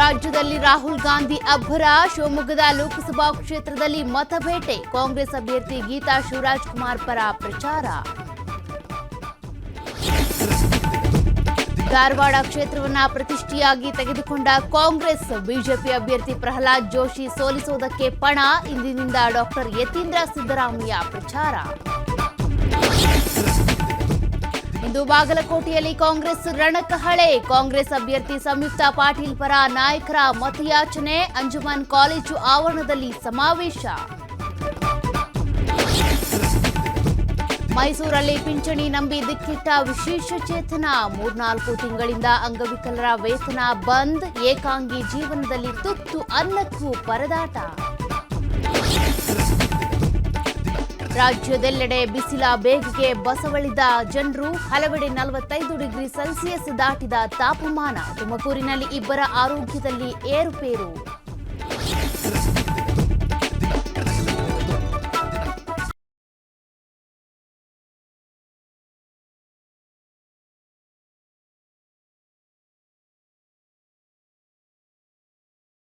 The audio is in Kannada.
ರಾಜ್ಯದಲ್ಲಿ ರಾಹುಲ್ ಗಾಂಧಿ ಅಬ್ಬರ. ಶಿವಮೊಗ್ಗದ ಲೋಕಸಭಾ ಕ್ಷೇತ್ರದಲ್ಲಿ ಮತಬೇಟೆ. ಕಾಂಗ್ರೆಸ್ ಅಭ್ಯರ್ಥಿ ಗೀತಾ ಶಿವರಾಜ್ಕುಮಾರ್ ಪರ ಪ್ರಚಾರ. ಧಾರವಾಡ ಕ್ಷೇತ್ರವನ್ನ ಪ್ರತಿಷ್ಠೆಯಾಗಿ ತೆಗೆದುಕೊಂಡ ಕಾಂಗ್ರೆಸ್. ಬಿಜೆಪಿ ಅಭ್ಯರ್ಥಿ ಪ್ರಹ್ಲಾದ್ ಜೋಶಿ ಸೋಲಿಸುವುದಕ್ಕೆ ಪಣ. ಇಂದಿನಿಂದ ಡಾಕ್ಟರ್ ಯತೀಂದ್ರ ಸಿದ್ದರಾಮಯ್ಯ ಪ್ರಚಾರ. ಇಂದು ಬಾಗಲಕೋಟೆಯಲ್ಲಿ ಕಾಂಗ್ರೆಸ್ ರಣಕಹಳೆ. ಕಾಂಗ್ರೆಸ್ ಅಭ್ಯರ್ಥಿ ಸಂಯುಕ್ತ ಪಾಟೀಲ್ ಪರ ನಾಯಕರ ಮತಯಾಚನೆ. ಅಂಜುಮನ್ ಕಾಲೇಜು ಆವರಣದಲ್ಲಿ ಸಮಾವೇಶ. ಮೈಸೂರಲ್ಲಿ ಪಿಂಚಣಿ ನಂಬಿ ದಿಕ್ಕಿಟ್ಟ ವಿಶೇಷ ಚೇತನ. 3-4 ತಿಂಗಳಿಂದ ಅಂಗವಿಕಲರ ವೇತನ ಬಂದ್. ಏಕಾಂಗಿ ಜೀವನದಲ್ಲಿ ತುತ್ತು ಅನ್ನಕ್ಕೂ ಪರದಾಟ. ರಾಜ್ಯದೆಲ್ಲೆಡೆ ಬಿಸಿಲ ಬೇಗೆಗೆ ಬಸವಳಿದ ಜನರು. ಹಲವೆಡೆ 45 ಡಿಗ್ರಿ ಸೆಲ್ಸಿಯಸ್ ದಾಟಿದ ತಾಪಮಾನ. ತುಮಕೂರಿನಲ್ಲಿ ಇಬ್ಬರ ಆರೋಗ್ಯದಲ್ಲಿ ಏರುಪೇರು.